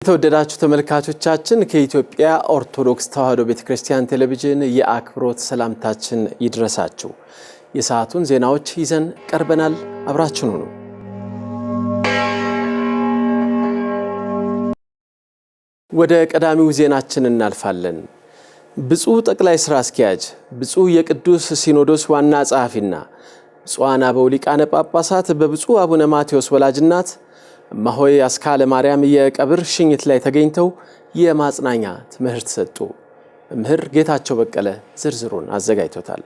የተወደዳችሁ ተመልካቾቻችን ከኢትዮጵያ ኦርቶዶክስ ተዋሕዶ ቤተክርስቲያን ቴሌቪዥን የአክብሮት ሰላምታችን ይድረሳችሁ። የሰዓቱን ዜናዎች ይዘን ቀርበናል። አብራችሁን ሁኑ። ወደ ቀዳሚው ዜናችን እናልፋለን። ብፁዕ ጠቅላይ ሥራ አስኪያጅ፣ ብፁዕ የቅዱስ ሲኖዶስ ዋና ጸሐፊና ብፁዓን አበው ሊቃነ ጳጳሳት በብፁዕ አቡነ ማቴዎስ ወላጅናት እማሆይ አስካለ ማርያም የቀብር ሽኝት ላይ ተገኝተው የማጽናኛ ትምህርት ሰጡ። መምህር ጌታቸው በቀለ ዝርዝሩን አዘጋጅቶታል።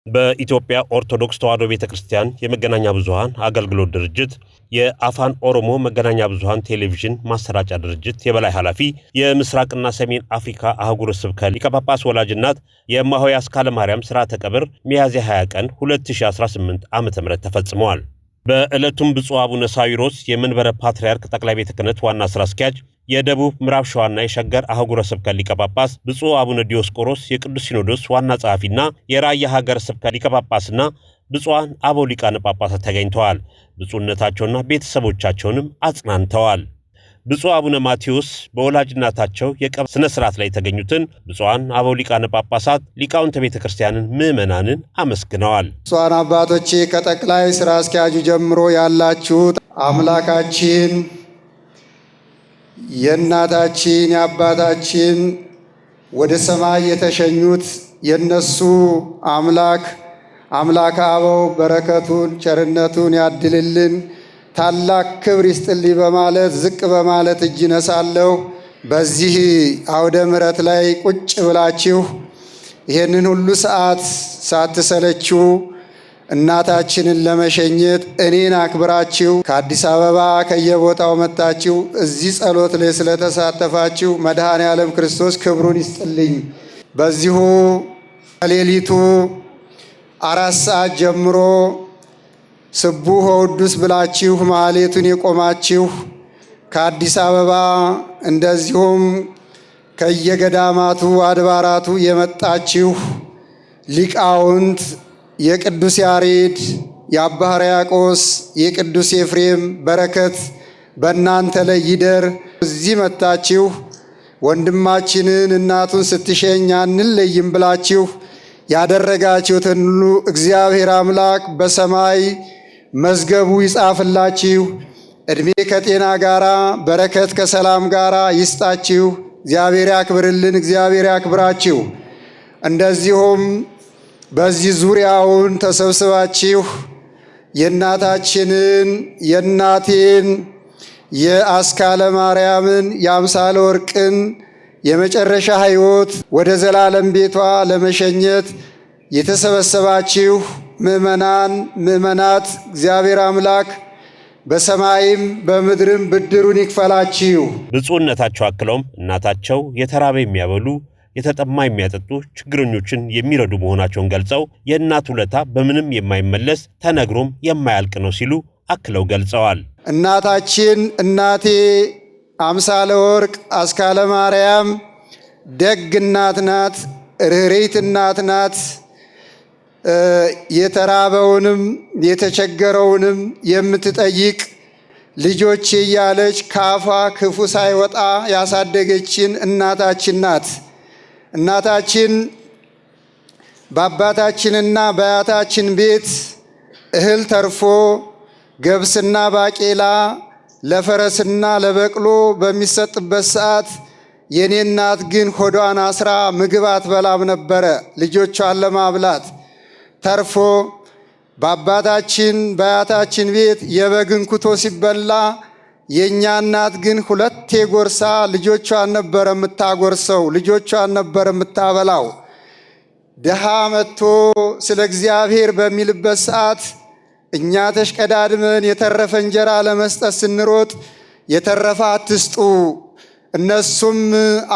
በኢትዮጵያ ኦርቶዶክስ ተዋሕዶ ቤተክርስቲያን የመገናኛ ብዙሃን አገልግሎት ድርጅት የአፋን ኦሮሞ መገናኛ ብዙሃን ቴሌቪዥን ማሰራጫ ድርጅት የበላይ ኃላፊ የምስራቅና ሰሜን አፍሪካ አህጉረ ስብከት ሊቀ ጳጳስ ወላጅናት የእማሆይ አስካለ ማርያም ሥርዓተ ቀብር ሚያዝያ 20 ቀን 2018 ዓ.ም ተፈጽመዋል። በዕለቱም ብፁዕ አቡነ ሳዊሮስ የመንበረ ፓትርያርክ ጠቅላይ ቤተ ክህነት ዋና ሥራ አስኪያጅ፣ የደቡብ ምዕራብ ሸዋና የሸገር አህጉረ ስብከት ሊቀ ጳጳስ ብፁዕ አቡነ ዲዮስቆሮስ የቅዱስ ሲኖዶስ ዋና ጸሐፊና የራያ ሀገረ ስብከት ሊቀ ጳጳስና ብፁዓን አበው ሊቃነ ጳጳሳት ተገኝተዋል። ብፁዕነታቸውና ቤተሰቦቻቸውንም አጽናንተዋል። ብፁዕ አቡነ ማቴዎስ በወላጅናታቸው የቀብር ስነ ስርዓት ላይ የተገኙትን ብፁዓን አበው ሊቃነ ጳጳሳት ሊቃውንተ ቤተ ክርስቲያንን ምዕመናንን አመስግነዋል። ብፁዓን አባቶቼ ከጠቅላይ ሥራ አስኪያጁ ጀምሮ ያላችሁት አምላካችን የእናታችን የአባታችን ወደ ሰማይ የተሸኙት የነሱ አምላክ አበው በረከቱን ቸርነቱን ያድልልን፣ ታላቅ ክብር ይስጥልኝ በማለት ዝቅ በማለት እጅ ነሳለሁ። በዚህ አውደ ምሕረት ላይ ቁጭ ብላችሁ ይህንን ሁሉ ሰዓት ሳትሰለችሁ እናታችንን ለመሸኘት እኔን አክብራችሁ ከአዲስ አበባ ከየቦታው መጣችሁ እዚህ ጸሎት ላይ ስለተሳተፋችሁ መድኃኔዓለም ክርስቶስ ክብሩን ይስጥልኝ። በዚሁ ከሌሊቱ 4 ሰዓት ጀምሮ ስቡሕ ወቅዱስ ብላችሁ ማህሌቱን የቆማችሁ ከአዲስ አበባ እንደዚሁም ከየገዳማቱ አድባራቱ የመጣችሁ ሊቃውንት የቅዱስ ያሬድ፣ የአባ ሕርያቆስ፣ የቅዱስ ኤፍሬም በረከት በእናንተ ላይ ይደር። እዚህ መጣችሁ ወንድማችንን እናቱን ስትሸኝ አንለይም ብላችሁ ያደረጋችሁትን ሁሉ እግዚአብሔር አምላክ በሰማይ መዝገቡ ይጻፍላችሁ። ዕድሜ ከጤና ጋራ በረከት ከሰላም ጋራ ይስጣችሁ። እግዚአብሔር ያክብርልን፣ እግዚአብሔር ያክብራችሁ። እንደዚሁም በዚህ ዙሪያውን ተሰብስባችሁ የእናታችንን የእናቴን የአስካለ ማርያምን የአምሳለ ወርቅን የመጨረሻ ሕይወት ወደ ዘላለም ቤቷ ለመሸኘት የተሰበሰባችሁ ምዕመናት እግዚአብሔር አምላክ በሰማይም በምድርም ብድሩን ይክፈላችሁ። ብፁዕነታቸው አክለውም እናታቸው የተራበ የሚያበሉ የተጠማ የሚያጠጡ ችግረኞችን የሚረዱ መሆናቸውን ገልጸው የእናት ውለታ በምንም የማይመለስ ተነግሮም የማያልቅ ነው ሲሉ አክለው ገልጸዋል። እናታችን እናቴ አምሳለ ወርቅ አስካለ ማርያም ደግ እናት ናት፣ ርኅሪት እናት ናት። የተራበውንም የተቸገረውንም የምትጠይቅ ልጆቼ እያለች ካፏ ክፉ ሳይወጣ ያሳደገችን እናታችን ናት። እናታችን በአባታችንና በአያታችን ቤት እህል ተርፎ ገብስና ባቄላ ለፈረስና ለበቅሎ በሚሰጥበት ሰዓት የኔ እናት ግን ሆዷን አስራ ምግብ አትበላም ነበረ። ልጆቿን ለማብላት ተርፎ በአባታችን በአያታችን ቤት የበግን ኩቶ ሲበላ የእኛ እናት ግን 2 ጎርሳ ልጆቿን ነበር የምታጎርሰው፣ ልጆቿን ነበር የምታበላው። ድሃ መጥቶ ስለ እግዚአብሔር በሚልበት ሰዓት እኛ ተሽቀዳድመን የተረፈ እንጀራ ለመስጠት ስንሮጥ የተረፈ አትስጡ፣ እነሱም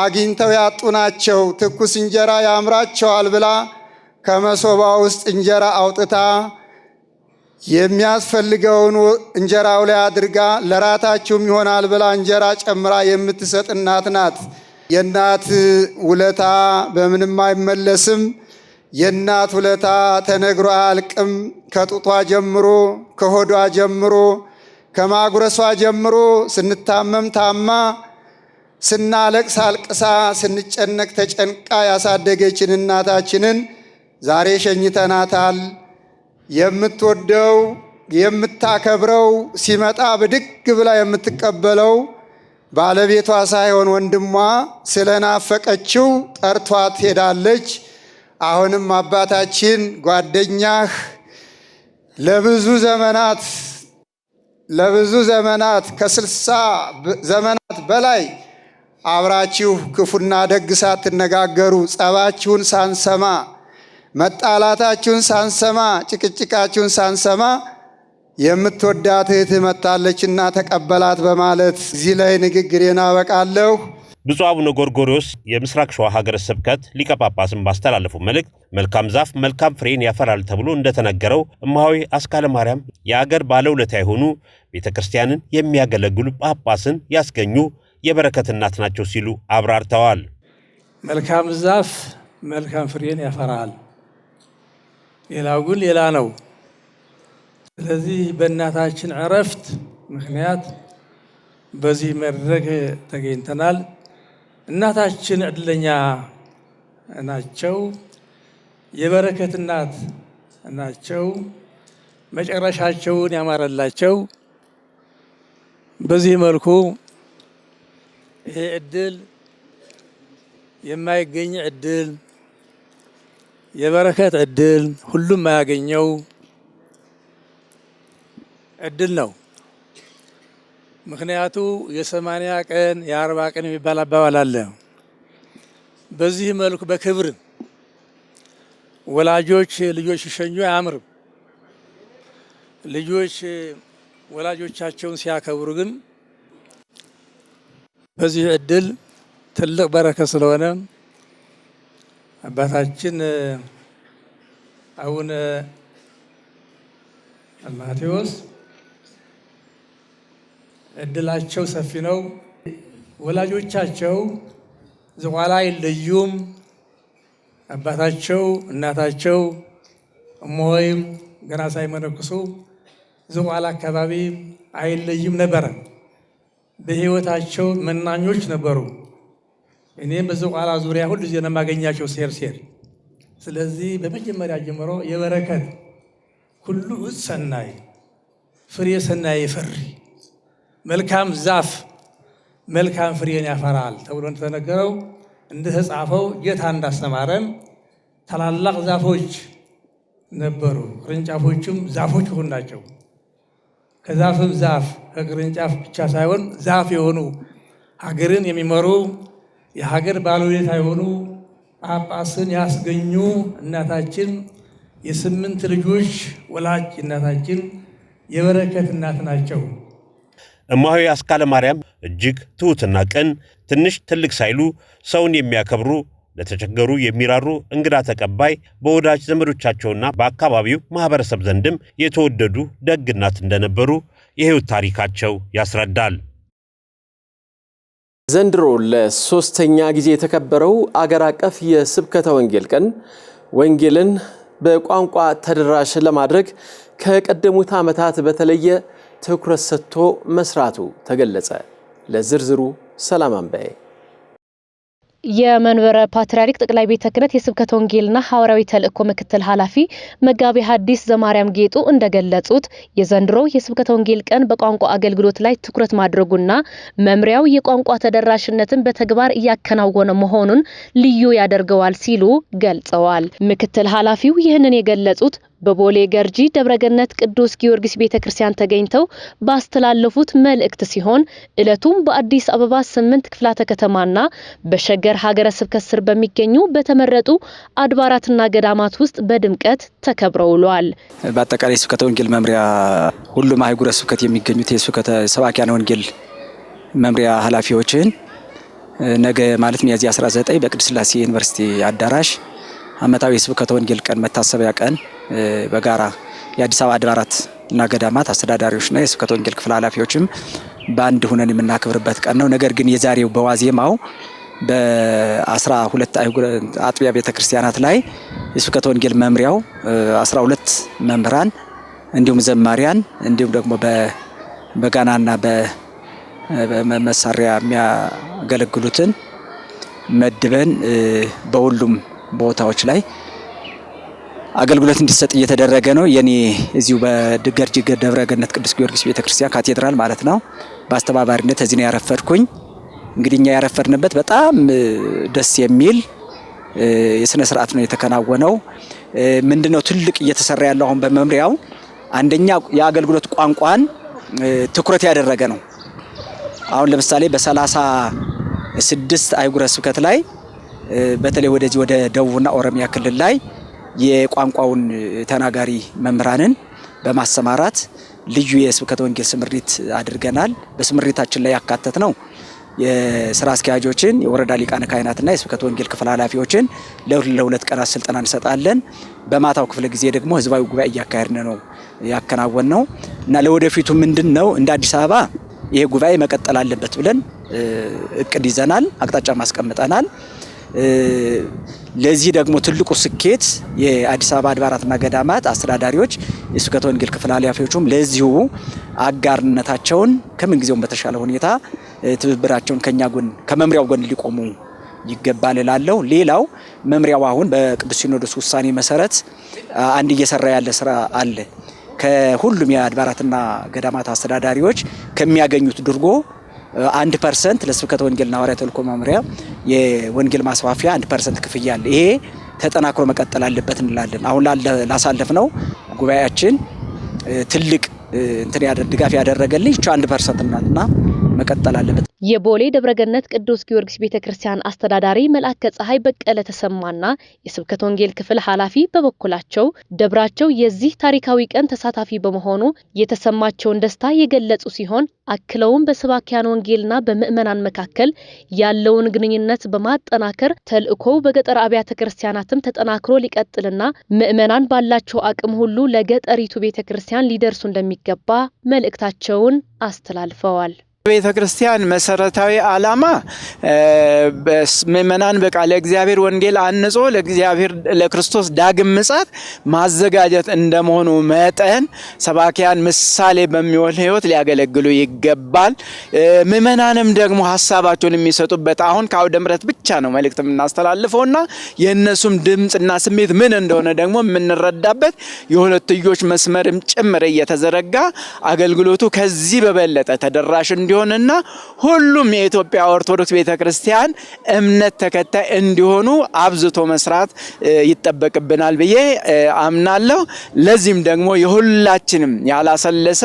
አግኝተው ያጡ ናቸው፣ ትኩስ እንጀራ ያምራቸዋል ብላ ከመሶባ ውስጥ እንጀራ አውጥታ የሚያስፈልገውን እንጀራው ላይ አድርጋ ለራታችሁም ይሆናል ብላ እንጀራ ጨምራ የምትሰጥ እናት ናት። የእናት ውለታ በምንም አይመለስም። የእናት ውለታ ተነግሮ አያልቅም። ከጡቷ ጀምሮ ከሆዷ ጀምሮ ከማጉረሷ ጀምሮ ስንታመም ታማ፣ ስናለቅስ አልቅሳ፣ ስንጨነቅ ተጨንቃ ያሳደገችን እናታችንን ዛሬ ሸኝተናታል። የምትወደው የምታከብረው ሲመጣ ብድግ ብላ የምትቀበለው ባለቤቷ ሳይሆን ወንድሟ ስለናፈቀችው ጠርቷት ሄዳለች። አሁንም አባታችን ጓደኛህ ለብዙ ዘመናት ከ60 ዘመናት በላይ አብራችሁ ክፉና ደግ ሳትነጋገሩ ጸባችሁን ሳንሰማ መጣላታችሁን ሳንሰማ ጭቅጭቃችሁን ሳንሰማ የምትወዳት እህትህ መጥታለችና ተቀበላት በማለት እዚህ ላይ ንግግሬን አበቃለሁ። ብፁዕ አቡነ ጎርጎርዮስ የምስራቅ ሸዋ ሀገረ ስብከት ሊቀ ጳጳስን ባስተላለፉ መልእክት መልካም ዛፍ መልካም ፍሬን ያፈራል ተብሎ እንደተነገረው እማሆይ አስካለ ማርያም የአገር ባለውለታ የሆኑ ቤተ ክርስቲያንን የሚያገለግሉ ጳጳስን ያስገኙ የበረከት እናት ናቸው ሲሉ አብራርተዋል። መልካም ዛፍ መልካም ፍሬን ያፈራል፣ ሌላው ግን ሌላ ነው። ስለዚህ በእናታችን ዕረፍት ምክንያት በዚህ መድረክ ተገኝተናል። እናታችን ዕድለኛ ናቸው፣ የበረከት እናት ናቸው፣ መጨረሻቸውን ያማረላቸው። በዚህ መልኩ ይሄ ዕድል የማይገኝ ዕድል፣ የበረከት ዕድል፣ ሁሉም የማያገኘው ዕድል ነው። ምክንያቱ የ80 ቀን የ40 ቀን የሚባል አባባል አለ። በዚህ መልኩ በክብር ወላጆች ልጆች ሲሸኙ አያምርም። ልጆች ወላጆቻቸውን ሲያከብሩ ግን በዚህ ዕድል ትልቅ በረከት ስለሆነ አባታችን አቡነ ማቴዎስ እድላቸው ሰፊ ነው። ወላጆቻቸው ዝቋላ አይለዩም። አባታቸው እናታቸው እሞይም ገና ሳይመነኩሱ ዝቋላ አካባቢ አይለዩም ነበረ። በሕይወታቸው መናኞች ነበሩ። እኔም በዝቋላ ዙሪያ ሁሉ ጊዜ ነው የማገኛቸው ሴር። ስለዚህ በመጀመሪያ ጀምሮ የበረከት ሁሉ ሰናይ ፍሬ ሰናይ ይፈሪ መልካም ዛፍ መልካም ፍሬን ያፈራል ተብሎ እንደተነገረው እንደተጻፈው ጌታ እንዳስተማረን ታላላቅ ዛፎች ነበሩ። ቅርንጫፎቹም ዛፎች ይሁኑ ናቸው። ከዛፍም ዛፍ ከቅርንጫፍ ብቻ ሳይሆን ዛፍ የሆኑ ሀገርን የሚመሩ የሀገር ባለውለታ የሆኑ ጳጳስን ያስገኙ እናታችን የ8 ልጆች ወላጅ እናታችን የበረከት እናት ናቸው። እማሆይ አስካለ ማርያም እጅግ ትሑትና ቅን፣ ትንሽ ትልቅ ሳይሉ ሰውን የሚያከብሩ፣ ለተቸገሩ የሚራሩ፣ እንግዳ ተቀባይ፣ በወዳጅ ዘመዶቻቸውና በአካባቢው ማህበረሰብ ዘንድም የተወደዱ ደግ እናት እንደነበሩ የሕይወት ታሪካቸው ያስረዳል። ዘንድሮ ለ3ኛ ጊዜ የተከበረው አገር አቀፍ የስብከተ ወንጌል ቀን ወንጌልን በቋንቋ ተደራሽ ለማድረግ ከቀደሙት ዓመታት በተለየ ትኩረት ሰጥቶ መስራቱ ተገለጸ። ለዝርዝሩ ሰላም አንበይ። የመንበረ ፓትርያርክ ጠቅላይ ቤተ ክህነት የስብከተ ወንጌልና ሐዋርያዊ ተልእኮ ምክትል ኃላፊ መጋቤ ሐዲስ ዘማርያም ጌጡ እንደገለጹት የዘንድሮ የስብከተ ወንጌል ቀን በቋንቋ አገልግሎት ላይ ትኩረት ማድረጉና መምሪያው የቋንቋ ተደራሽነትን በተግባር እያከናወነ መሆኑን ልዩ ያደርገዋል ሲሉ ገልጸዋል። ምክትል ኃላፊው ይህንን የገለጹት በቦሌ ገርጂ ደብረገነት ቅዱስ ጊዮርጊስ ቤተክርስቲያን ተገኝተው ባስተላለፉት መልእክት ሲሆን ዕለቱም በአዲስ አበባ 8 ክፍላተ ከተማና በሸገር ሀገረ ስብከት ስር በሚገኙ በተመረጡ አድባራትና ገዳማት ውስጥ በድምቀት ተከብረው ውለዋል። በአጠቃላይ ስብከተ ወንጌል መምሪያ ሁሉም አህጉረ ስብከት የሚገኙት የስብከተ ሰባኪያነ ወንጌል መምሪያ ኃላፊዎችን ነገ ማለት ሚያዝያ 19 በቅድስት ሥላሴ ዩኒቨርሲቲ አዳራሽ ዓመታዊ የስብከተ ወንጌል ቀን መታሰቢያ ቀን በጋራ የአዲስ አበባ አድባራት እና ገዳማት አስተዳዳሪዎችና የስብከተ ወንጌል ክፍል ኃላፊዎችም በአንድ ሆነን የምናከብርበት ቀን ነው። ነገር ግን የዛሬው በዋዜማው በ12 አጥቢያ ቤተክርስቲያናት ላይ የስብከተ ወንጌል መምሪያው 12 መምህራን እንዲሁም ዘማሪያን እንዲሁም ደግሞ በጋናና በመሳሪያ የሚያገለግሉትን መድበን በሁሉም ቦታዎች ላይ አገልግሎት እንዲሰጥ እየተደረገ ነው። የኔ እዚሁ በገርጂ ደብረ ገነት ቅዱስ ጊዮርጊስ ቤተክርስቲያን ካቴድራል ማለት ነው በአስተባባሪነት እዚህ ነው ያረፈድኩኝ። እንግዲህ እኛ ያረፈድንበት በጣም ደስ የሚል የሥነ ሥርዓት ነው የተከናወነው። ምንድነው ትልቅ እየተሰራ ያለው አሁን በመምሪያው አንደኛ የአገልግሎት ቋንቋን ትኩረት ያደረገ ነው። አሁን ለምሳሌ በ36 አህጉረ ስብከት ላይ በተለይ ወደዚህ ወደ ደቡብና ኦሮሚያ ክልል ላይ የቋንቋውን ተናጋሪ መምህራንን በማሰማራት ልዩ የስብከተ ወንጌል ስምሪት አድርገናል። በስምሪታችን ላይ ያካተት ነው የሥራ አስኪያጆችን፣ የወረዳ ሊቃነ ካህናትና የስብከተ ወንጌል ክፍል ኃላፊዎችን ለሁለት ቀናት ስልጠና እንሰጣለን። በማታው ክፍለ ጊዜ ደግሞ ህዝባዊ ጉባኤ እያካሄድን ነው ያከናወን ነው እና ለወደፊቱ ምንድነው እንደ አዲስ አበባ ይሄ ጉባኤ መቀጠል አለበት ብለን እቅድ ይዘናል፣ አቅጣጫ ማስቀምጠናል። ለዚህ ደግሞ ትልቁ ስኬት የአዲስ አበባ አድባራትና ገዳማት አስተዳዳሪዎች፣ የስብከተ ወንጌል ክፍል ኃላፊዎችም ለዚሁ አጋርነታቸውን ከምን ጊዜውም በተሻለ ሁኔታ ትብብራቸውን ከኛ ጎን ከመምሪያው ጎን ሊቆሙ ይገባል እላለሁ። ሌላው መምሪያው አሁን በቅዱስ ሲኖዶስ ውሳኔ መሰረት አንድ እየሰራ ያለ ስራ አለ። ከሁሉም የአድባራትና ገዳማት አስተዳዳሪዎች ከሚያገኙት ድርጎ 1% ለስብከተ ወንጌልና ሐዋርያዊ ተልእኮ መምሪያ የወንጌል ማስፋፊያ 1% ክፍያ አለ። ይሄ ተጠናክሮ መቀጠል አለበት እንላለን። አሁን ላሳለፍነው ጉባኤያችን ትልቅ ድጋፍ ያደረገልኝ 1% ናትና መቀጠል አለበት። የቦሌ ደብረገነት ቅዱስ ጊዮርጊስ ቤተክርስቲያን አስተዳዳሪ መልአከ ፀሐይ በቀለ ተሰማና የስብከተ ወንጌል ክፍል ኃላፊ በበኩላቸው ደብራቸው የዚህ ታሪካዊ ቀን ተሳታፊ በመሆኑ የተሰማቸውን ደስታ የገለጹ ሲሆን አክለውም በሰባኪያን ወንጌልና በምእመናን መካከል ያለውን ግንኙነት በማጠናከር ተልእኮው በገጠር አብያተ ክርስቲያናትም ተጠናክሮ ሊቀጥልና ምእመናን ባላቸው አቅም ሁሉ ለገጠሪቱ ቤተክርስቲያን ሊደርሱ እንደሚገባ መልእክታቸውን አስተላልፈዋል። ቤተ ክርስቲያን መሰረታዊ ዓላማ ምእመናን በቃለ እግዚአብሔር ወንጌል አንጾ ለእግዚአብሔር ለክርስቶስ ዳግም ምጽአት ማዘጋጀት እንደመሆኑ መጠን ሰባኪያን ምሳሌ በሚሆን ሕይወት ሊያገለግሉ ይገባል። ምእመናንም ደግሞ ሐሳባቸውን የሚሰጡበት አሁን ከአውደ ምሕረት ብቻ ነው መልእክት የምናስተላልፈውና የእነሱም ድምጽና ስሜት ምን እንደሆነ ደግሞ የምንረዳበት የሁለትዮሽ መስመርም ጭምር እየተዘረጋ አገልግሎቱ ከዚህ በበለጠ ተደራሽ እንዲሆንና ሁሉም የኢትዮጵያ ኦርቶዶክስ ቤተክርስቲያን እምነት ተከታይ እንዲሆኑ አብዝቶ መስራት ይጠበቅብናል ብዬ አምናለሁ። ለዚህም ደግሞ የሁላችንም ያላሰለሰ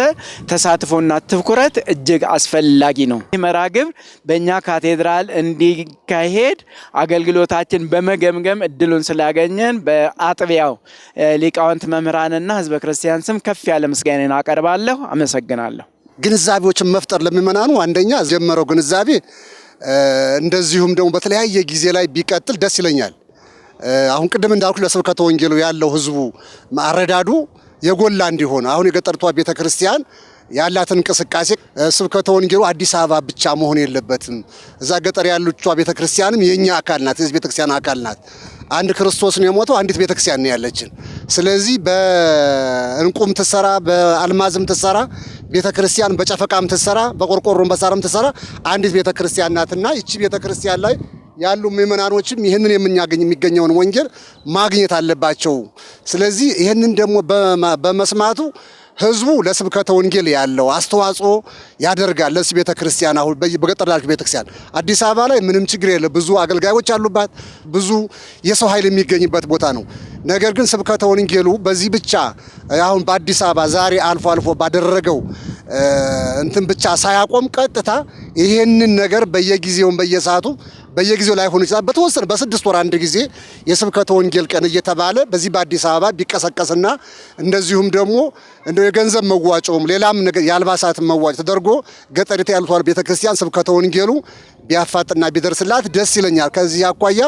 ተሳትፎና ትኩረት እጅግ አስፈላጊ ነው። መርሐ ግብር በእኛ ካቴድራል እንዲካሄድ አገልግሎታችን በመገምገም እድሉን ስላገኘን በአጥቢያው ሊቃውንት መምህራንና ህዝበ ክርስቲያን ስም ከፍ ያለ ምስጋናን አቀርባለሁ። አመሰግናለሁ። ግንዛቤዎችን መፍጠር ለምእመናኑ አንደኛ ጀመረው ግንዛቤ እንደዚሁም ደግሞ በተለያየ ጊዜ ላይ ቢቀጥል ደስ ይለኛል። አሁን ቅድም እንዳልኩ ለስብከተ ወንጌሉ ያለው ህዝቡ አረዳዱ የጎላ እንዲሆን አሁን የገጠርቷ ቤተክርስቲያን ያላትን እንቅስቃሴ ስብከተ ወንጌሉ አዲስ አበባ ብቻ መሆን የለበትም። እዛ ገጠር ያሉት ቤተክርስቲያንም የኛ አካል ናት፣ የዚህ ቤተክርስቲያን አካል ናት። አንድ ክርስቶስ ነው የሞተው፣ አንዲት ቤተክርስቲያን ነው ያለችን። ስለዚህ በእንቁም ትሰራ በአልማዝም ትሰራ ቤተክርስቲያን በጨፈቃም ትሰራ በቆርቆሮም በሳርም ትሰራ አንዲት ቤተክርስቲያን ናትና ይቺ ቤተክርስቲያን ላይ ያሉ ምእመናኖችም ይህንን የሚገኘውን ወንጌል ማግኘት አለባቸው። ስለዚህ ይህንን ደግሞ በመስማቱ ህዝቡ ለስብከተ ወንጌል ያለው አስተዋጽኦ ያደርጋል። ለዚህ ቤተክርስቲያን አሁን በገጠር ላልክ ቤተክርስቲያን አዲስ አበባ ላይ ምንም ችግር የለም። ብዙ አገልጋዮች አሉባት፣ ብዙ የሰው ኃይል የሚገኝበት ቦታ ነው። ነገር ግን ስብከተ ወንጌሉ በዚህ ብቻ አሁን በአዲስ አበባ ዛሬ አልፎ አልፎ ባደረገው እንትን ብቻ ሳያቆም ቀጥታ ይሄንን ነገር በየጊዜውም በየሰዓቱ በየጊዜው ላይ ሆኖ ይችላል በተወሰነ በ6 ወር አንድ ጊዜ የስብከተ ወንጌል ቀን እየተባለ በዚህ በአዲስ አበባ ቢቀሰቀስና እንደዚሁም ደግሞ እንደው የገንዘብ መዋጮም ሌላም ነገር የአልባሳት መዋጮ ተደርጎ ገጠሪቱ ያሉት ቤተክርስቲያን ስብከተ ወንጌሉ ቢያፋጥና ቢደርስላት ደስ ይለኛል። ከዚህ አኳያ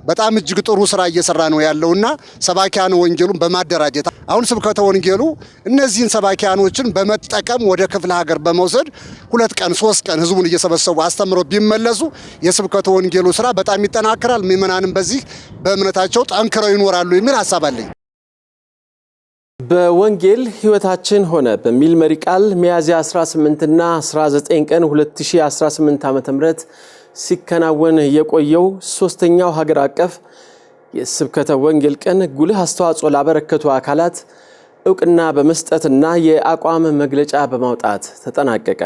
በጣም እጅግ ጥሩ ስራ እየሰራ ነው ያለውና ሰባኪያን ወንጌሉን በማደራጀት አሁን ስብከተ ወንጌሉ እነዚህን ሰባኪያኖችን በመጠቀም ወደ ክፍለ ሀገር በመውሰድ 2 ቀን 3 ቀን ህዝቡን እየሰበሰቡ አስተምረው ቢመለሱ የስብከተ ወንጌሉ ስራ በጣም ይጠናከራል። ምእመናንም በዚህ በእምነታቸው ጠንክረው ይኖራሉ የሚል ሐሳብ አለኝ። በወንጌል ሕይወታችን ሆነ በሚል መሪ ቃል ሚያዝያ 18 እና 19 ቀን 2018 ዓ.ም ሲከናወን የቆየው ሶስተኛው ሀገር አቀፍ የስብከተ ወንጌል ቀን ጉልህ አስተዋጽኦ ላበረከቱ አካላት እውቅና በመስጠትና የአቋም መግለጫ በማውጣት ተጠናቀቀ።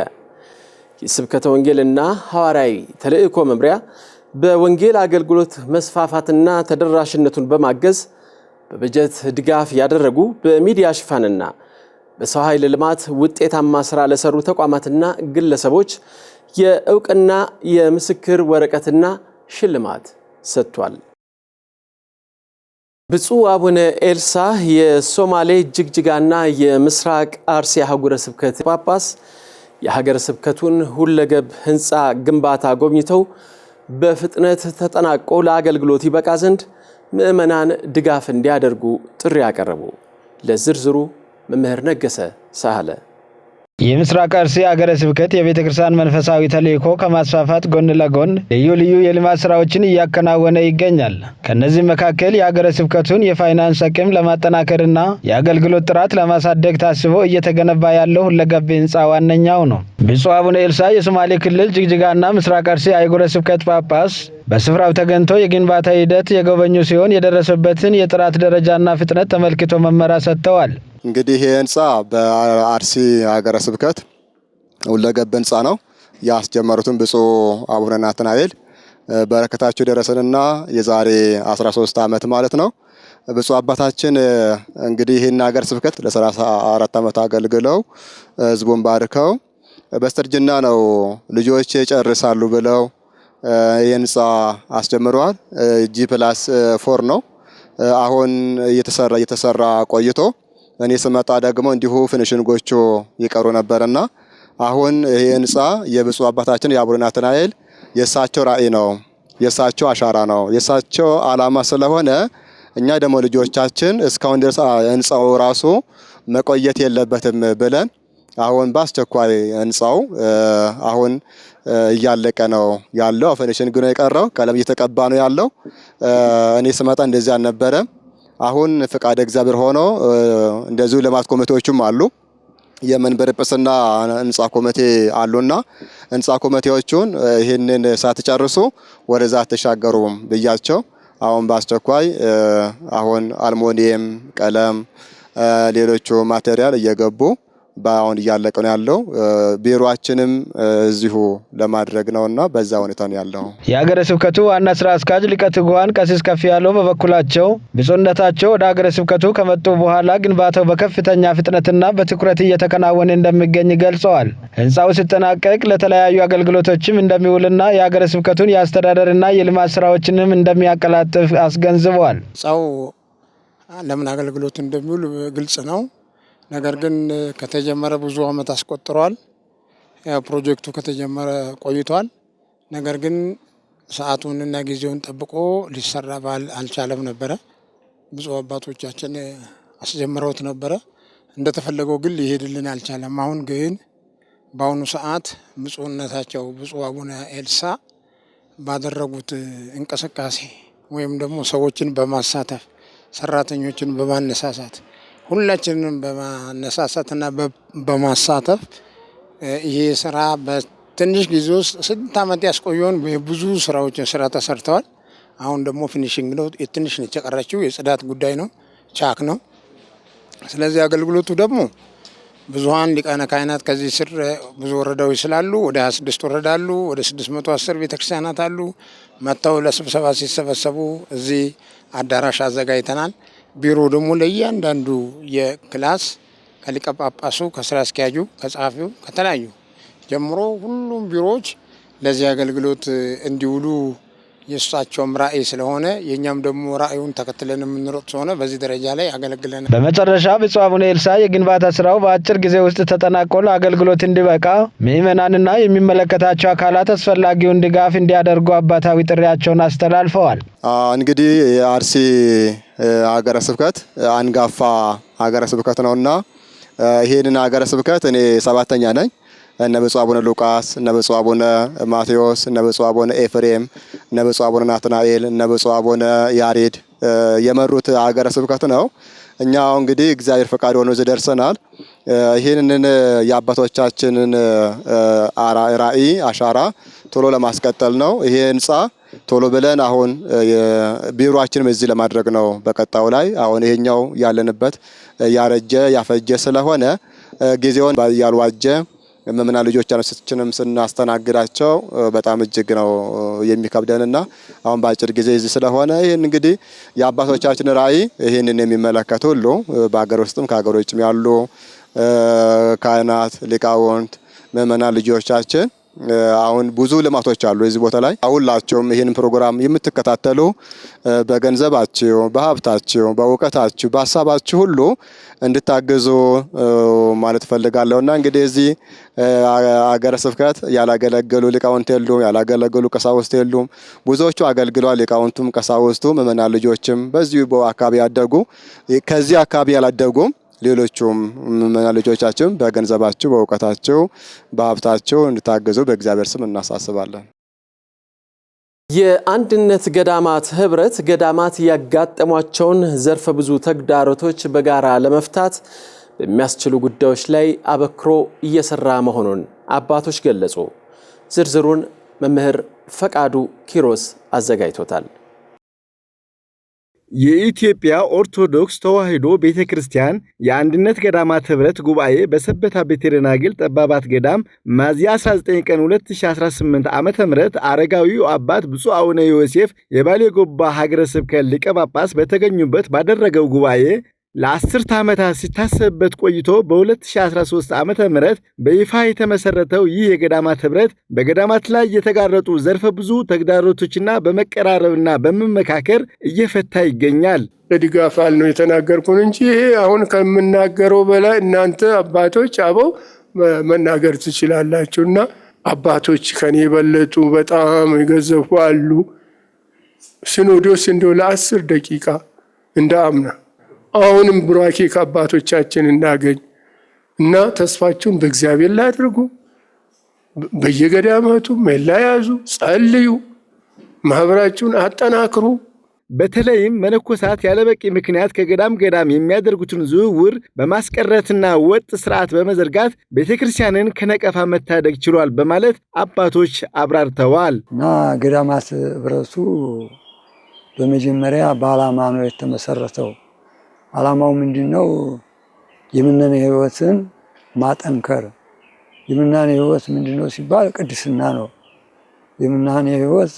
የስብከተ ወንጌልና ሐዋርያዊ ተልእኮ መምሪያ በወንጌል አገልግሎት መስፋፋትና ተደራሽነቱን በማገዝ በበጀት ድጋፍ ያደረጉ በሚዲያ ሽፋንና በሰው ኃይል ልማት ውጤታማ ስራ ለሰሩ ተቋማትና ግለሰቦች የእውቅና የምስክር ወረቀትና ሽልማት ሰጥቷል። ብፁዕ አቡነ ኤልሳ የሶማሌ ጅግጅጋና የምስራቅ አርሲ ሀገረ ስብከት ጳጳስ የሀገረ ስብከቱን ሁለገብ ህንፃ ግንባታ ጎብኝተው በፍጥነት ተጠናቆ ለአገልግሎት ይበቃ ዘንድ ምዕመናን ድጋፍ እንዲያደርጉ ጥሪ ያቀረቡ። ለዝርዝሩ መምህር ነገሰ ሳህለ። የምስራቅ አርሲ ሀገረ ስብከት የቤተ ክርስቲያን መንፈሳዊ ተልእኮ ከማስፋፋት ጎን ለጎን ልዩ የልማት ስራዎችን እያከናወነ ይገኛል። ከነዚህ መካከል የሀገረ ስብከቱን የፋይናንስ አቅም ለማጠናከርና የአገልግሎት ጥራት ለማሳደግ ታስቦ እየተገነባ ያለው ሁለገብ ህንፃ ዋነኛው ነው። ብፁዕ አቡነ ኤልሳ የሶማሌ ክልል ጅግጅጋና ምስራቅ አርሲ ሀገረ ስብከት ጳጳስ በስፍራው ተገኝቶ የግንባታ ሂደት የጎበኙ ሲሆን የደረሰበትን የጥራት ደረጃና ፍጥነት ተመልክቶ መመሪያ ሰጥተዋል። እንግዲህ ይህ ህንፃ በአርሲ ሀገረ ስብከት ሁለገብ ህንፃ ነው። ያስጀመሩትን ብፁዕ አቡነ ናትናኤል በረከታቸው ደረሰንና የዛሬ 13 ዓመት ማለት ነው። ብፁዕ አባታችን እንግዲህ ይህን ሀገረ ስብከት ለ34 ዓመት አገልግለው ህዝቡን ባርከው በስተርጅና ነው ልጆች ይጨርሳሉ ብለው የህንፃ አስጀምረዋል። G+4 ነው አሁን እየተሰራ ቆይቶ እኔ ስመጣ ደግሞ እንዲሁ ፊኒሺንጎቹ ይቀሩ ነበርና አሁን ይሄ ህንፃ የብፁዕ አባታችን የአቡነ ናትናኤል የሳቸው ራዕይ ነው፣ የሳቸው አሻራ ነው፣ የሳቸው ዓላማ ስለሆነ እኛ ደግሞ ልጆቻችን እስካሁን ድረስ ህንፃው ራሱ መቆየት የለበትም ብለን አሁን በአስቸኳይ ህንፃው አሁን እያለቀ ነው ያለው። ፊኒሺንግ ነው የቀረው፣ ቀለም እየተቀባ ነው ያለው። እኔ ስመጣ እንደዚህ አልነበረም። አሁን ፍቃድ እግዚአብሔር ሆኖ እንደዚሁ ልማት ኮሚቴዎችም አሉ። የመንበረ ጵጵስና ህንፃ ኮሚቴ አሉና ህንፃ ኮሚቴዎቹን ይህንን ሳትጨርሱ ወደዛ ተሻገሩም ብያቸው አሁን በአስቸኳይ አሁን አልሙኒየም፣ ቀለም፣ ሌሎቹ ማቴሪያል እየገቡ ባውን እያለቀ ነው ያለው። ቢሮአችንም እዚሁ ለማድረግ ነውና በዛ ሁኔታ ነው ያለው። የሀገረ ስብከቱ ዋና ስራ አስኪያጅ ሊቀ ትጉሃን ቀሲስ ከፍያለው በበኩላቸው ብፁዕነታቸው ወደ ሀገረ ስብከቱ ከመጡ በኋላ ግንባታው በከፍተኛ ፍጥነትና በትኩረት እየተከናወነ እንደሚገኝ ገልጸዋል። ህንፃው ሲጠናቀቅ ለተለያዩ አገልግሎቶችም እንደሚውልና የሀገረ ስብከቱን የአስተዳደርና የልማት ስራዎችንም እንደሚያቀላጥፍ አስገንዝበዋል። ህንፃው ለምን አገልግሎት እንደሚውል ግልጽ ነው። ነገር ግን ከተጀመረ ብዙ ዓመት አስቆጥሯል። ፕሮጀክቱ ከተጀመረ ቆይቷል። ነገር ግን ሰዓቱንና ጊዜውን ጠብቆ ሊሰራ አልቻለም ነበረ። ብዙ አባቶቻችን አስጀምረውት ነበረ። እንደተፈለገው ግን ሊሄድልን አልቻለም። አሁን ግን በአሁኑ ሰዓት ብፁዕነታቸው ብፁዕ አቡነ ኤልሳ ባደረጉት እንቅስቃሴ ወይም ደግሞ ሰዎችን በማሳተፍ ሰራተኞችን በማነሳሳት ሁላችንም በማነሳሳትና በማሳተፍ ይሄ ስራ በትንሽ ጊዜ ውስጥ 6 ዓመት ያስቆየውን ብዙ ስራዎችን ስራ ተሰርተዋል። አሁን ደግሞ ፊኒሺንግ ነው። ትንሽ ነች የቀረችው፣ የጽዳት ጉዳይ ነው፣ ቻክ ነው። ስለዚህ አገልግሎቱ ደግሞ ብዙሃን ሊቃነ ካህናት ከዚህ ስር ብዙ ወረዳዎች ስላሉ ወደ 26 ወረዳ አሉ፣ ወደ 610 ቤተክርስቲያናት አሉ። መጥተው ለስብሰባ ሲሰበሰቡ እዚህ አዳራሽ አዘጋጅተናል። ቢሮ ደግሞ ለእያንዳንዱ የክላስ ከሊቀ ጳጳሱ ከስራ አስኪያጁ ከጸሐፊው ከተለያዩ ጀምሮ ሁሉም ቢሮዎች ለዚህ አገልግሎት እንዲውሉ የእሳቸውም ራዕይ ስለሆነ የኛም ደግሞ ራዕዩን ተከትለን የምንሮጥ ስለሆነ በዚህ ደረጃ ላይ ያገለግለናል። በመጨረሻ ብፁዕ አቡነ ኤልሳ የግንባታ ስራው በአጭር ጊዜ ውስጥ ተጠናቆ ለአገልግሎት እንዲበቃ ምዕመናንና የሚመለከታቸው አካላት አስፈላጊውን ድጋፍ እንዲያደርጉ አባታዊ ጥሪያቸውን አስተላልፈዋል። እንግዲህ የአርሲ ሀገረ ስብከት አንጋፋ ሀገረ ስብከት ነውና ይሄንን ሀገረ ስብከት እኔ 7ኛ ነኝ። እነ ብፁዕ አቡነ ሉቃስ፣ እነ ብፁዕ አቡነ ማቴዎስ፣ እነ ብፁዕ አቡነ ኤፍሬም፣ እነ ብፁዕ አቡነ ናትናኤል፣ እነ ብፁዕ አቡነ ያሬድ የመሩት ሀገረ ስብከት ነው። እኛ እንግዲህ እግዚአብሔር ፈቃድ ሆኖ እዚህ ደርሰናል። ይህንን የአባቶቻችንን ራዕይ አሻራ ቶሎ ለማስቀጠል ነው። ይሄ ህንጻ ቶሎ ብለን አሁን ቢሮአችንም እዚህ ለማድረግ ነው። በቀጣው ላይ አሁን ይሄኛው ያለንበት ያረጀ ያፈጀ ስለሆነ ጊዜውን ያልዋጀ ምእመናን ልጆቻችንም ስናስተናግዳቸው በጣም እጅግ ነው የሚከብደንና አሁን በአጭር ጊዜ እዚህ ስለሆነ ይሄን እንግዲህ የአባቶቻችን ራዕይ ይሄንን የሚመለከቱ ሁሉ በአገር ውስጥም ከአገር ውጭም ያሉ ካህናት፣ ሊቃውንት፣ ምእመናን ልጆቻችን አሁን ብዙ ልማቶች አሉ እዚህ ቦታ ላይ። ሁላችሁም ይሄን ፕሮግራም የምትከታተሉ በገንዘባችሁ፣ በሀብታችሁ፣ በእውቀታችሁ፣ በሀሳባችሁ ሁሉ እንድታግዙ ማለት ፈልጋለሁና እንግዲህ እዚህ አገረ ስብከት ያላገለገሉ ሊቃውንት የሉም፣ ያላገለገሉ ቀሳውስት የሉም። ብዙዎቹ አገልግለዋል። ሊቃውንቱም ቀሳውስቱ ምእመናን ልጆችም በዚሁ በአካባቢ ያደጉ ከዚህ አካባቢ ያላደጉም ሌሎቹም ምእመናን ልጆቻችን በገንዘባቸው፣ በእውቀታቸው፣ በሀብታቸው እንድታገዙ በእግዚአብሔር ስም እናሳስባለን። የአንድነት ገዳማት ህብረት ገዳማት ያጋጠሟቸውን ዘርፈ ብዙ ተግዳሮቶች በጋራ ለመፍታት በሚያስችሉ ጉዳዮች ላይ አበክሮ እየሰራ መሆኑን አባቶች ገለጹ። ዝርዝሩን መምህር ፈቃዱ ኪሮስ አዘጋጅቶታል። የኢትዮጵያ ኦርቶዶክስ ተዋሕዶ ቤተክርስቲያን የአንድነት ገዳማት ህብረት ጉባኤ በሰበታ ቤተደናግል ጠባባት ገዳም ሚያዝያ 19 ቀን 2018 ዓ.ም አረጋዊው አባት ብፁዕ አቡነ ዮሴፍ የባሌ ጎባ ሀገረ ስብከት ሊቀ ጳጳስ በተገኙበት ባደረገው ጉባኤ ለ10 ዓመታት ሲታሰብበት ቆይቶ በ2013 ዓ.ም በይፋ የተመሰረተው ይህ የገዳማት ህብረት በገዳማት ላይ የተጋረጡ ዘርፈ ብዙ ተግዳሮቶችና በመቀራረብና በመመካከር እየፈታ ይገኛል። በድጋፋል ነው የተናገርኩን እንጂ ይሄ አሁን ከምናገረው በላይ እናንተ አባቶች አበው መናገር ትችላላችሁና አባቶች ከኔ የበለጡ በጣም የገዘፉ አሉ። ሲኖዶስ እንደው ለ10 ደቂቃ እንደ አምና አሁንም ብሩኬ ከአባቶቻችን እናገኝ እና ተስፋችሁን በእግዚአብሔር ላይ አድርጉ። በየገዳማቱ ሜላ ያዙ፣ ጸልዩ፣ ማህበራችሁን አጠናክሩ። በተለይም መነኮሳት ያለበቂ ምክንያት ከገዳም ገዳም የሚያደርጉትን ዝውውር በማስቀረትና ወጥ ስርዓት በመዘርጋት ቤተክርስቲያንን ከነቀፋ መታደግ ችሏል በማለት አባቶች አብራርተዋል። እና ገዳማት ህብረቱ በመጀመሪያ በዓላማ ነው የተመሰረተው። ዓላማው ምንድነው? የምናኔ ህይወትን ማጠንከር። የምናኔ ህይወት ምንድነው ሲባል ቅድስና ነው። የምናኔ ህይወት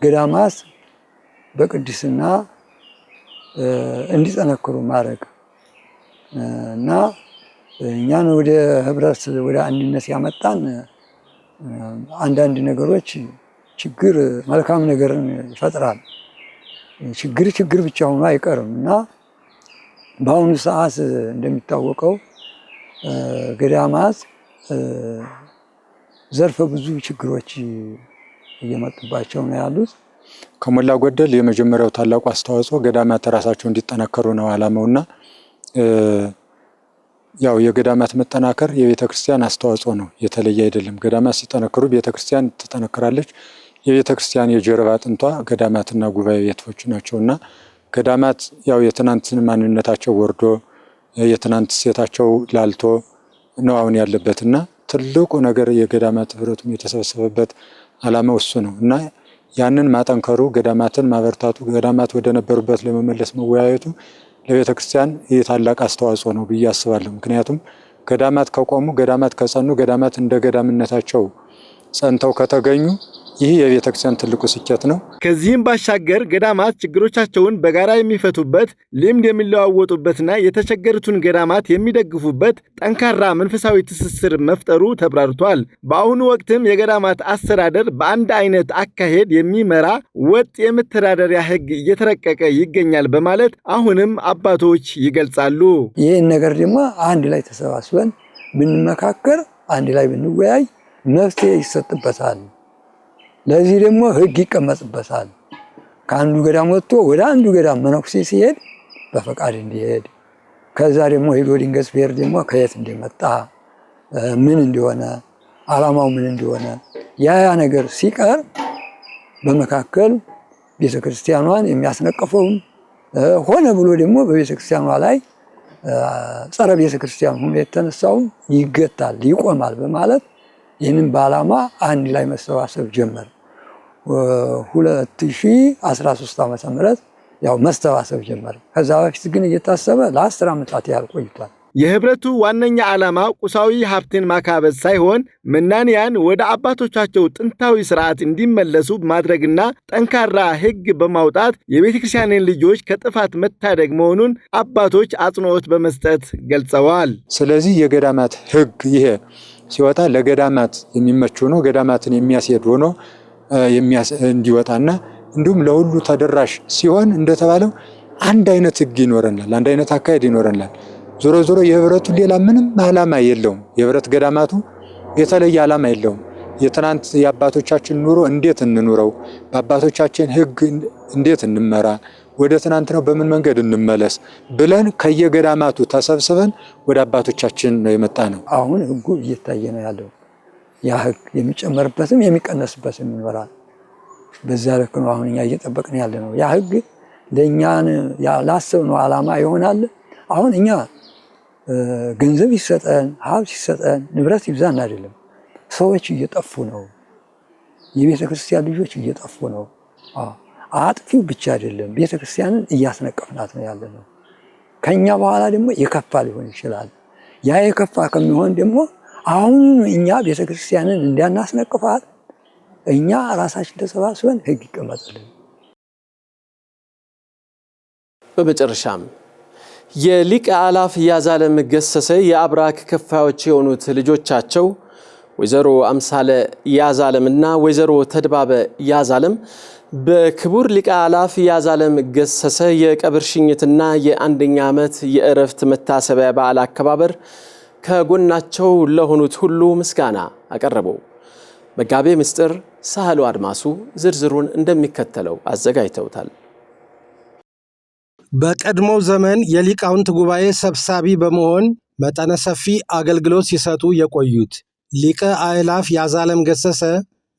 ገዳማት በቅድስና እንዲጠነክሩ ማድረግ እና እኛን ወደ ህብረት ወደ አንድነት ያመጣን አንዳንድ ነገሮች ችግር መልካም ነገርን ይፈጥራል። ችግር ብቻ ሆኖ አይቀርም እና በአሁኑ ሰዓት እንደሚታወቀው ገዳማት ዘርፈ ብዙ ችግሮች እየመጡባቸው ነው ያሉት። ከሞላ ጎደል የመጀመሪያው ታላቁ አስተዋጽኦ ገዳማት ራሳቸው እንዲጠናከሩ ነው ዓላማውና ያው የገዳማት መጠናከር የቤተክርስቲያን አስተዋጽኦ ነው፣ የተለየ አይደለም። ገዳማት ሲጠነክሩ ቤተክርስቲያን ትጠነክራለች። የቤተክርስቲያን የጀርባ አጥንቷ ገዳማትና ጉባኤ ቤቶች ናቸውና ገዳማት ያው የትናንትን ማንነታቸው ወርዶ የትናንት ሴታቸው ላልቶ ነው አሁን ያለበትና ትልቁ ነገር የገዳማት ህብረቱም የተሰበሰበበት ዓላማው እሱ ነው እና ያንን ማጠንከሩ፣ ገዳማትን ማበርታቱ፣ ገዳማት ወደ ነበሩበት ለመመለስ መወያየቱ ለቤተክርስቲያን የታላቅ አስተዋጽኦ ነው ብዬ አስባለሁ። ምክንያቱም ገዳማት ከቆሙ፣ ገዳማት ከጸኑ፣ ገዳማት እንደ ገዳምነታቸው ጸንተው ከተገኙ ይህ የቤተክርስቲያን ትልቁ ስኬት ነው። ከዚህም ባሻገር ገዳማት ችግሮቻቸውን በጋራ የሚፈቱበት፣ ልምድ የሚለዋወጡበትና የተቸገሩትን ገዳማት የሚደግፉበት ጠንካራ መንፈሳዊ ትስስር መፍጠሩ ተብራርቷል። በአሁኑ ወቅትም የገዳማት አስተዳደር በአንድ አይነት አካሄድ የሚመራ ወጥ የመተዳደሪያ ህግ እየተረቀቀ ይገኛል በማለት አሁንም አባቶች ይገልጻሉ። ይህን ነገር ደግሞ አንድ ላይ ተሰባስበን ብንመካከር፣ አንድ ላይ ብንወያይ መፍትሄ ይሰጥበታል። ለዚህ ደግሞ ህግ ይቀመጥበታል። ከአንዱ ገዳም ወጥቶ ወደ አንዱ ገዳም መነኩሴ ሲሄድ በፈቃድ እንዲሄድ፣ ከዛ ደግሞ ሄዶ ድንገት ብሄር ደግሞ ከየት እንደመጣ ምን እንደሆነ ዓላማው ምን እንደሆነ ያ ነገር ሲቀር በመካከል ቤተክርስቲያኗን የሚያስነቅፈውን ሆነ ብሎ ደግሞ በቤተክርስቲያኗ ላይ ጸረ ቤተክርስቲያን ሆኖ የተነሳው ይገታል ይቆማል በማለት ይህንን በዓላማ አንድ ላይ መሰባሰብ ጀመር። 2013 ዓመተ ምህረት ያው መሰባሰብ ጀመረ። ከዛ በፊት ግን እየታሰበ ለ10 ዓመታት ያህል ቆይቷል። የህብረቱ ዋነኛ ዓላማ ቁሳዊ ሀብትን ማካበት ሳይሆን መናንያን ወደ አባቶቻቸው ጥንታዊ ስርዓት እንዲመለሱ ማድረግና ጠንካራ ሕግ በማውጣት የቤተክርስቲያንን ልጆች ከጥፋት መታደግ መሆኑን አባቶች አጽንኦት በመስጠት ገልጸዋል። ስለዚህ የገዳማት ሕግ ይሄ ሲወጣ ለገዳማት የሚመች ሆኖ ገዳማትን የሚያስሄድ ሆኖ እንዲወጣና እንዲሁም ለሁሉ ተደራሽ ሲሆን እንደተባለው አንድ አይነት ሕግ ይኖረናል፣ አንድ አይነት አካሄድ ይኖረናል። ዞሮ ዞሮ የህብረቱ ሌላ ምንም ዓላማ የለውም። የህብረት ገዳማቱ የተለየ ዓላማ የለውም። የትናንት የአባቶቻችን ኑሮ እንዴት እንኑረው፣ በአባቶቻችን ሕግ እንዴት እንመራ፣ ወደ ትናንት ነው በምን መንገድ እንመለስ ብለን ከየገዳማቱ ተሰብስበን ወደ አባቶቻችን ነው የመጣ ነው። አሁን ሕጉ እየታየ ነው ያለው። ያ ሕግ የሚጨመርበትም የሚቀነስበትም ይኖራል። በዛ ልክ ነው አሁን እኛ እየጠበቅን ያለ ነው። ያ ሕግ ለእኛን ላሰብነው ዓላማ ይሆናል። አሁን እኛ ገንዘብ ይሰጠን ሀብት ይሰጠን ንብረት ይብዛን አይደለም። ሰዎች እየጠፉ ነው። የቤተ ክርስቲያን ልጆች እየጠፉ ነው። አጥፊው ብቻ አይደለም፣ ቤተ ክርስቲያንን እያስነቀፍናት ነው ያለ ነው። ከኛ በኋላ ደግሞ የከፋ ሊሆን ይችላል። ያ የከፋ ከሚሆን ደግሞ አሁን እኛ ቤተ ክርስቲያንን እንዳናስነቅፋት እኛ ራሳችን ተሰባስበን ሕግ ይቀመጥልን። በመጨረሻም የሊቀ አላፍ ያዛለም ገሰሰ የአብራክ ክፋዮች የሆኑት ልጆቻቸው ወይዘሮ አምሳለ ያዛለምና ወይዘሮ ተድባበ ያዛለም በክቡር ሊቀ አላፍ ያዛለም ገሰሰ የቀብር ሽኝትና የአንደኛ ዓመት የእረፍት መታሰቢያ በዓል አከባበር ከጎናቸው ለሆኑት ሁሉ ምስጋና አቀረቡ። መጋቤ ምስጢር ሳህሉ አድማሱ ዝርዝሩን እንደሚከተለው አዘጋጅተውታል። በቀድሞው ዘመን የሊቃውንት ጉባኤ ሰብሳቢ በመሆን መጠነ ሰፊ አገልግሎት ሲሰጡ የቆዩት ሊቀ አእላፍ ያዛለም ገሰሰ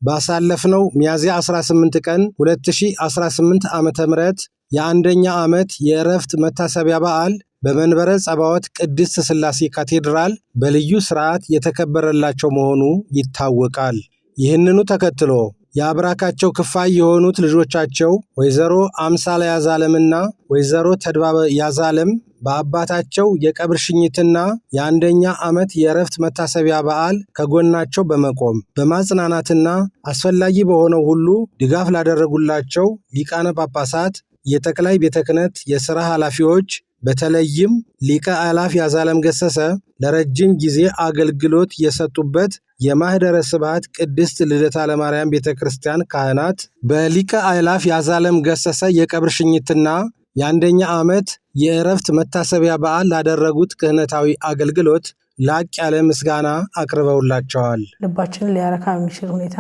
ባሳለፍነው ሚያዝያ 18 ቀን 2018 ዓመተ ምህረት የአንደኛ ዓመት የእረፍት መታሰቢያ በዓል በመንበረ ጸባዖት ቅድስት ሥላሴ ካቴድራል በልዩ ሥርዓት የተከበረላቸው መሆኑ ይታወቃል። ይህንኑ ተከትሎ የአብራካቸው ክፋይ የሆኑት ልጆቻቸው ወይዘሮ አምሳለ ያዛለምና ወይዘሮ ተድባበ ያዛለም በአባታቸው የቀብር ሽኝትና የአንደኛ ዓመት የእረፍት መታሰቢያ በዓል ከጎናቸው በመቆም በማጽናናትና አስፈላጊ በሆነው ሁሉ ድጋፍ ላደረጉላቸው ሊቃነ ጳጳሳት፣ የጠቅላይ ቤተ ክህነት የሥራ ኃላፊዎች በተለይም ሊቀ አእላፍ ያዛለም ገሰሰ ለረጅም ጊዜ አገልግሎት የሰጡበት የማኅደረ ስብሐት ቅድስት ልደታ ለማርያም ቤተ ክርስቲያን ካህናት በሊቀ አእላፍ ያዛለም ገሰሰ የቀብር ሽኝትና የአንደኛ ዓመት የእረፍት መታሰቢያ በዓል ላደረጉት ክህነታዊ አገልግሎት ላቅ ያለ ምስጋና አቅርበውላቸዋል። ልባችንን ሊያረካ በሚችል ሁኔታ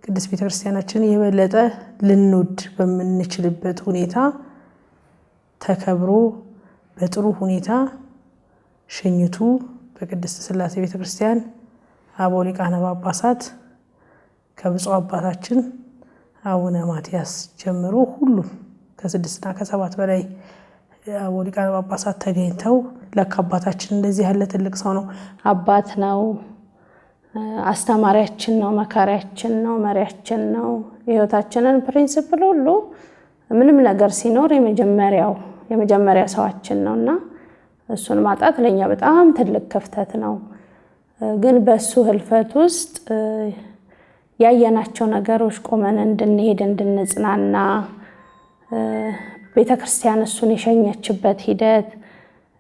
ቅድስት ቤተ ክርስቲያናችን የበለጠ ልንወድ በምንችልበት ሁኔታ ተከብሮ በጥሩ ሁኔታ ሽኝቱ በቅድስት ሥላሴ ቤተ ክርስቲያን አበው ሊቃነ ጳጳሳት ከብፁዕ አባታችን አቡነ ማትያስ ጀምሮ ሁሉም ከ6 እና ከ7 በላይ አበው ሊቃነ ጳጳሳት ተገኝተው ለካ አባታችን እንደዚህ ያለ ትልቅ ሰው ነው፣ አባት ነው፣ አስተማሪያችን ነው፣ መካሪያችን ነው፣ መሪያችን ነው፣ የሕይወታችንን ፕሪንሲፕል ሁሉ ምንም ነገር ሲኖር የመጀመሪያ ሰዋችን ነውና እሱን ማጣት ለኛ በጣም ትልቅ ክፍተት ነው። ግን በሱ ህልፈት ውስጥ ያየናቸው ነገሮች ቆመን እንድንሄድ እንድንጽናና ቤተክርስቲያን እሱን የሸኘችበት ሂደት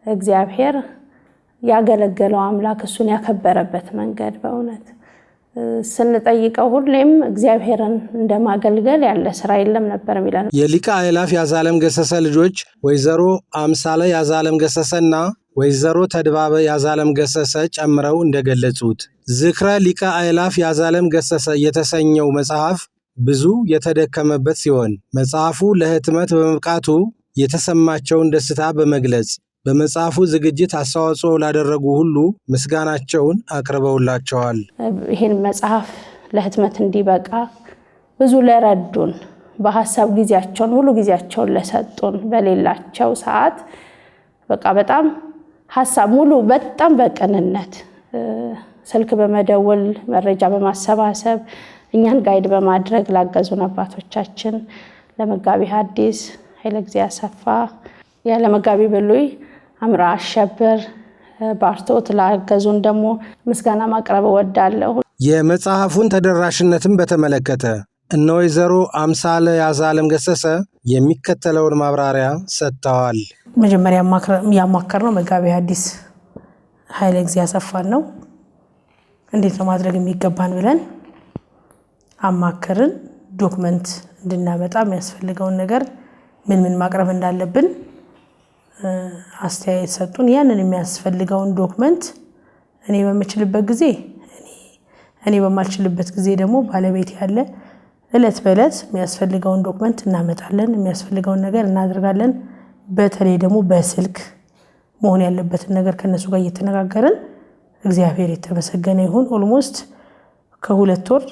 እግዚአብሔር ያገለገለው አምላክ እሱን ያከበረበት መንገድ በእውነት ስንጠይቀው ሁሌም እግዚአብሔርን እንደማገልገል ያለ ስራ የለም ነበር የሚለን። የሊቀ አእላፍ ያዛለም ገሰሰ ልጆች ወይዘሮ አምሳለ ያዛለም ገሰሰና ወይዘሮ ተድባበ ያዛለም ገሰሰ ጨምረው እንደገለጹት ዝክረ ሊቀ አእላፍ ያዛለም ገሰሰ የተሰኘው መጽሐፍ ብዙ የተደከመበት ሲሆን መጽሐፉ ለህትመት በመብቃቱ የተሰማቸውን ደስታ በመግለጽ በመጽሐፉ ዝግጅት አስተዋጽኦ ላደረጉ ሁሉ ምስጋናቸውን አቅርበውላቸዋል። ይህን መጽሐፍ ለህትመት እንዲበቃ ብዙ ለረዱን በሐሳብ ጊዜያቸውን ሁሉ ጊዜያቸውን ለሰጡን በሌላቸው ሰዓት በቃ በጣም ሐሳብ ሙሉ በጣም በቅንነት ስልክ በመደወል መረጃ በማሰባሰብ እኛን ጋይድ በማድረግ ላገዙን አባቶቻችን ለመጋቢ ሐዲስ ኃይለ እግዚእ አሰፋ ያለመጋቢ ብሉይ አምራ አሸብር ባርቶት ላገዙን ደግሞ ምስጋና ማቅረብ እወዳለሁ። የመጽሐፉን ተደራሽነትን በተመለከተ እነ ወይዘሮ አምሳለ ያዛለም ገሰሰ የሚከተለውን ማብራሪያ ሰጥተዋል። መጀመሪያ ያማከርነው መጋቢ ሐዲስ ኃይለ እግዚእ አሰፋን ነው። እንዴት ነው ማድረግ የሚገባን ብለን አማከርን። ዶክመንት እንድናመጣ የሚያስፈልገውን ነገር ምን ማቅረብ እንዳለብን አስተያየት ሰጡን። ያንን የሚያስፈልገውን ዶክመንት እኔ በመችልበት ጊዜ እኔ በማልችልበት ጊዜ ደግሞ ባለቤት ያለ እለት በእለት የሚያስፈልገውን ዶክመንት እናመጣለን፣ የሚያስፈልገውን ነገር እናደርጋለን። በተለይ ደግሞ በስልክ መሆን ያለበትን ነገር ከነሱ ጋር እየተነጋገርን እግዚአብሔር የተመሰገነ ይሁን ኦልሞስት ከ2 ወር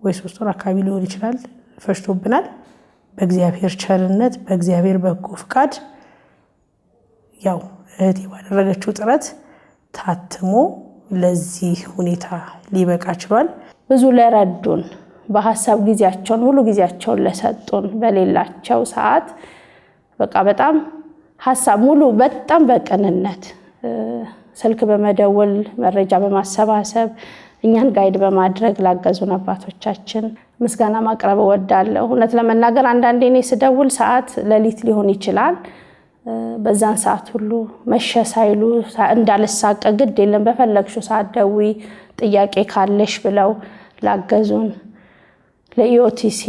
ወይ 3 ወር አካባቢ ሊሆን ይችላል ፈሽቶብናል። በእግዚአብሔር ቸርነት በእግዚአብሔር በጎ ፍቃድ ያው እህቴ ባደረገችው ጥረት ታትሞ ለዚህ ሁኔታ ሊበቃ ችሏል። ብዙ ለረዱን በሐሳብ ጊዜያቸውን ሁሉ ጊዜያቸውን ለሰጡን በሌላቸው ሰዓት በቃ በጣም ሐሳብ ሙሉ በጣም በቅንነት ስልክ በመደወል መረጃ በማሰባሰብ እኛን ጋይድ በማድረግ ላገዙን አባቶቻችን ምስጋና ማቅረብ እወዳለሁ። እውነት ለመናገር አንዳንዴ እኔ ስደውል ሰዓት ሌሊት ሊሆን ይችላል። በዛን ሰዓት ሁሉ መሸ ሳይሉ እንዳልሳቀ ግድ የለም በፈለግሽው ሰዓት ደውይ ጥያቄ ካለሽ ብለው ላገዙን ለኢኦቲሲ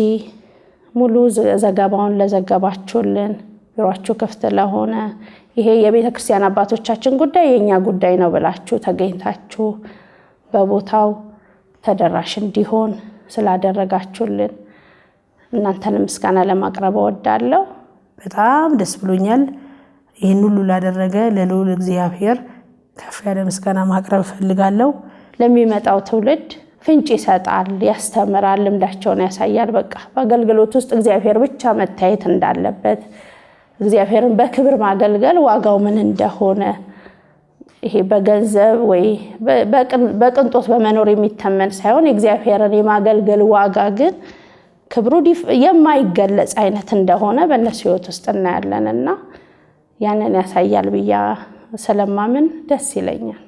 ሙሉ ዘገባውን ለዘገባችሁልን ቢሮአችሁ ክፍት ለሆነ ይሄ የቤተ ክርስቲያን አባቶቻችን ጉዳይ የኛ ጉዳይ ነው ብላችሁ ተገኝታችሁ በቦታው ተደራሽ እንዲሆን ስላደረጋችሁልን እናንተን ምስጋና ለማቅረብ እወዳለሁ። በጣም ደስ ብሎኛል። ይሄን ሁሉ ላደረገ ለልዑል እግዚአብሔር ከፍ ያለ ምስጋና ማቅረብ ፈልጋለሁ። ለሚመጣው ትውልድ ፍንጭ ይሰጣል፣ ያስተምራል፣ ልምዳቸውን ያሳያል። በቃ በአገልግሎት ውስጥ እግዚአብሔር ብቻ መታየት እንዳለበት እግዚአብሔርን በክብር ማገልገል ዋጋው ምን እንደሆነ ይሄ በገንዘብ ወይ በቅንጦት በመኖር የሚተመን ሳይሆን እግዚአብሔርን የማገልገል ዋጋ ግን ክብሩ የማይገለጽ አይነት እንደሆነ በእነሱ ሕይወት ውስጥ እናያለንና ያንን ያሳያል ብያ ስለማምን ደስ ይለኛል።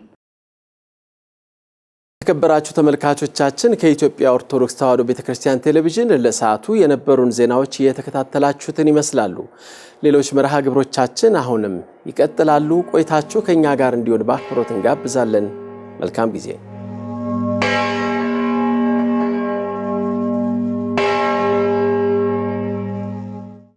የተከበራችሁ ተመልካቾቻችን ከኢትዮጵያ ኦርቶዶክስ ተዋሕዶ ቤተክርስቲያን ቴሌቪዥን ለሰዓቱ የነበሩን ዜናዎች እየተከታተላችሁትን ይመስላሉ። ሌሎች መርሃ ግብሮቻችን አሁንም ይቀጥላሉ። ቆይታችሁ ከኛ ጋር እንዲሆን በአክብሮት እንጋብዛለን። መልካም ጊዜ